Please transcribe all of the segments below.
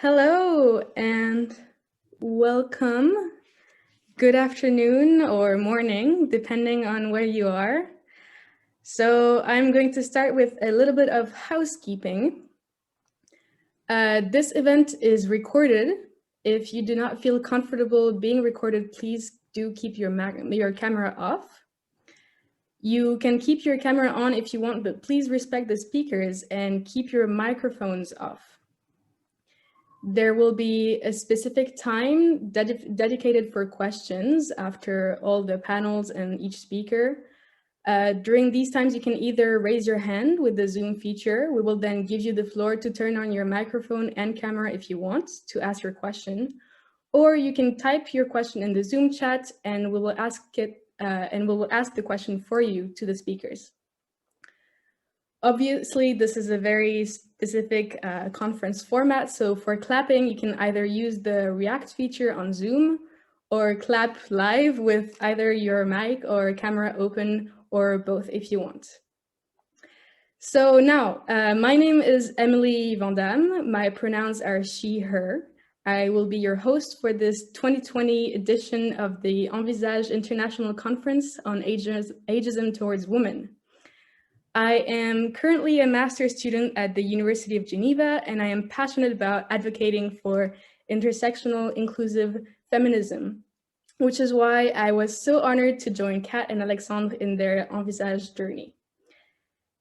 Hello and welcome. Good afternoon or morning, depending on where you are. So I'm going to start with a little bit of housekeeping. This event is recorded. If you do not feel comfortable being recorded, please do keep your camera off. You can keep your camera on if you want, but please respect the speakers and keep your microphones off. There will be a specific time dedicated for questions after all the panels and each speaker. During these times, you can either raise your hand with the Zoom feature. We will then give you the floor to turn on your microphone and camera if you want to ask your question, or you can type your question in the Zoom chat and we will ask the question for you to the speakers. Obviously, this is a very specific conference format. So for clapping, you can either use the React feature on Zoom or clap live with either your mic or camera open or both if you want. So now, my name is Emily Van Dam. My pronouns are she, her. I will be your host for this 2020 edition of the Envisâge International Conference on Ageism Towards Women. I am currently a master's student at the University of Geneva, and I am passionate about advocating for intersectional inclusive feminism, which is why I was so honored to join Kat and Alexandre in their Envisage journey.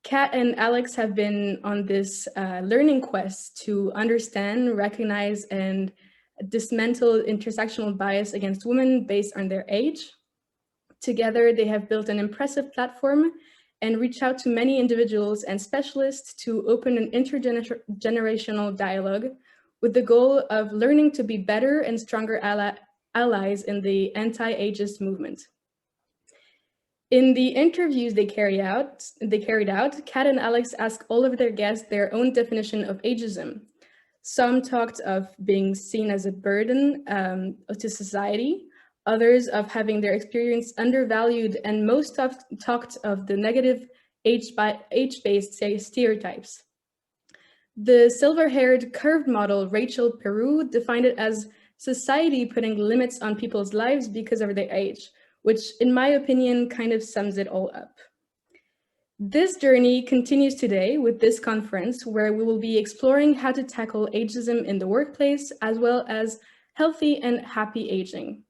Kat and Alex have been on this learning quest to understand, recognize, and dismantle intersectional bias against women based on their age. Together, they have built an impressive platform and reach out to many individuals and specialists to open an intergenerational dialogue with the goal of learning to be better and stronger allies in the anti-ageist movement. In the interviews they carried out, Kat and Alex asked all of their guests their own definition of ageism. Some talked of being seen as a burden to society, others of having their experience undervalued, and most talked of the negative age-based stereotypes. The silver-haired curved model Rachel Peru defined it as society putting limits on people's lives because of their age, which in my opinion kind of sums it all up. This journey continues today with this conference, where we will be exploring how to tackle ageism in the workplace, as well as healthy and happy aging.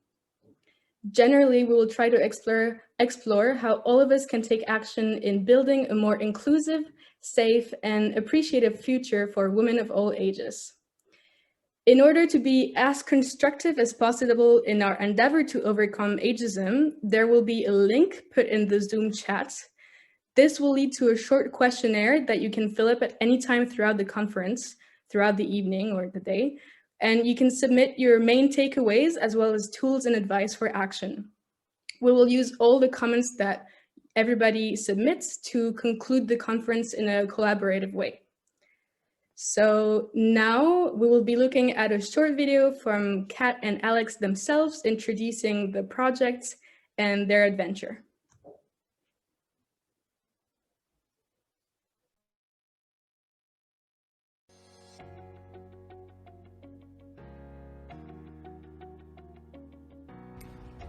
Generally, we will try to explore how all of us can take action in building a more inclusive, safe, and appreciative future for women of all ages. In order to be as constructive as possible in our endeavor to overcome ageism, there will be a link put in the Zoom chat. This will lead to a short questionnaire that you can fill up at any time throughout the conference, throughout the evening or the day. And you can submit your main takeaways as well as tools and advice for action. We will use all the comments that everybody submits to conclude the conference in a collaborative way. So now we will be looking at a short video from Kat and Alex themselves introducing the project and their adventure.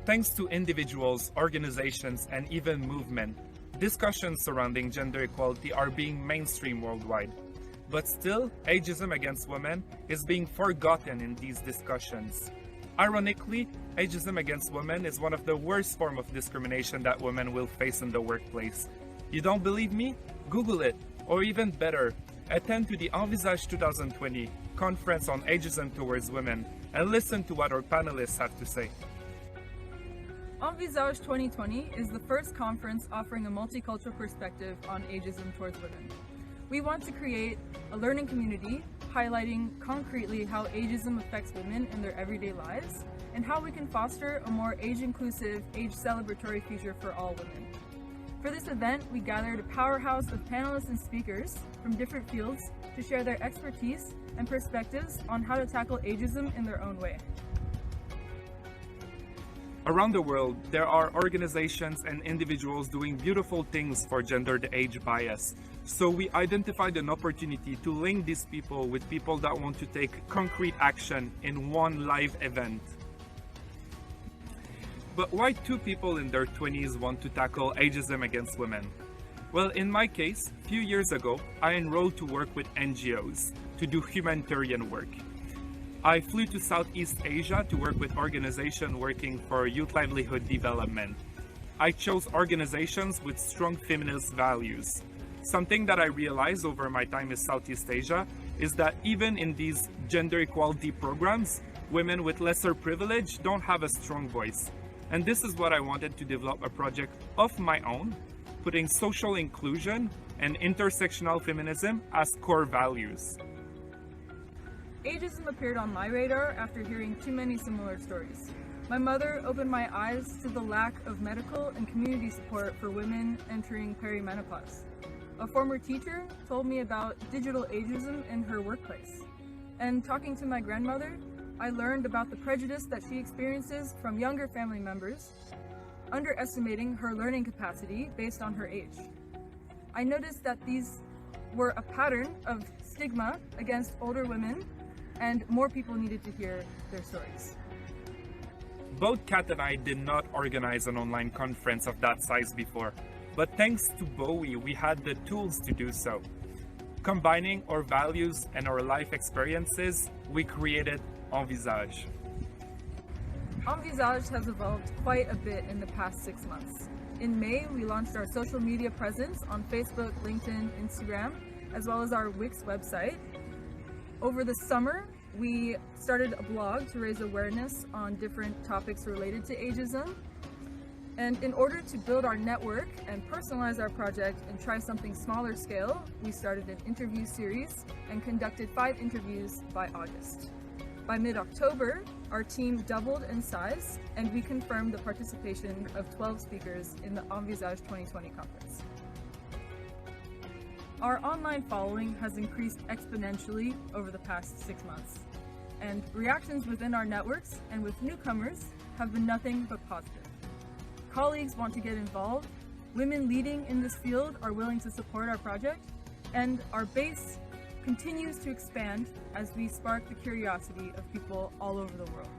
Thanks to individuals, organizations, and even movement, discussions surrounding gender equality are being mainstream worldwide. But still, ageism against women is being forgotten in these discussions. Ironically, ageism against women is one of the worst forms of discrimination that women will face in the workplace. You don't believe me? Google it. Or even better, attend to the Envisâge 2020 Conference on Ageism Towards Women and listen to what our panelists have to say. Envisâge 2020 is the first conference offering a multicultural perspective on ageism towards women. We want to create a learning community highlighting concretely how ageism affects women in their everyday lives and how we can foster a more age-inclusive, age-celebratory future for all women. For this event, we gathered a powerhouse of panelists and speakers from different fields to share their expertise and perspectives on how to tackle ageism in their own way. Around the world, there are organizations and individuals doing beautiful things for gendered age bias. So we identified an opportunity to link these people with people that want to take concrete action in one live event. But why two people in their 20s want to tackle ageism against women? Well, in my case, a few years ago, I enrolled to work with NGOs to do humanitarian work. I flew to Southeast Asia to work with organizations working for youth livelihood development. I chose organizations with strong feminist values. Something that I realized over my time in Southeast Asia is that even in these gender equality programs, women with lesser privilege don't have a strong voice. And this is what I wanted to develop a project of my own, putting social inclusion and intersectional feminism as core values. Ageism appeared on my radar after hearing too many similar stories. My mother opened my eyes to the lack of medical and community support for women entering perimenopause. A former teacher told me about digital ageism in her workplace. And talking to my grandmother, I learned about the prejudice that she experiences from younger family members, underestimating her learning capacity based on her age. I noticed that these were a pattern of stigma against older women, and more people needed to hear their stories. Both Kat and I did not organize an online conference of that size before, but thanks to Bowie, we had the tools to do so. Combining our values and our life experiences, we created Envisâge. Envisâge has evolved quite a bit in the past 6 months. In May, we launched our social media presence on Facebook, LinkedIn, Instagram, as well as our Wix website. Over the summer, we started a blog to raise awareness on different topics related to ageism. And in order to build our network and personalize our project and try something smaller scale, we started an interview series and conducted 5 interviews by August. By mid-October, our team doubled in size, and we confirmed the participation of 12 speakers in the Envisâge 2020 conference. Our online following has increased exponentially over the past 6 months, and reactions within our networks and with newcomers have been nothing but positive. Colleagues want to get involved, women leading in this field are willing to support our project, and our base continues to expand as we spark the curiosity of people all over the world.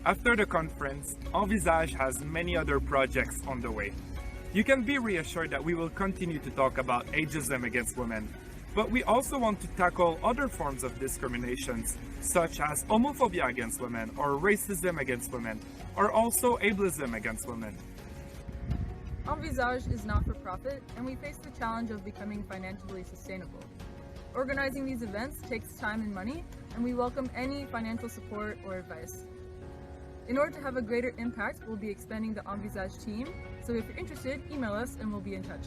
After the conference, Envisâge has many other projects on the way. You can be reassured that we will continue to talk about ageism against women, but we also want to tackle other forms of discriminations, such as homophobia against women, or racism against women, or also ableism against women. Envisâge is not for profit, and we face the challenge of becoming financially sustainable. Organizing these events takes time and money, and we welcome any financial support or advice. In order to have a greater impact, we'll be expanding the Envisâge team, so if you're interested, email us and we'll be in touch.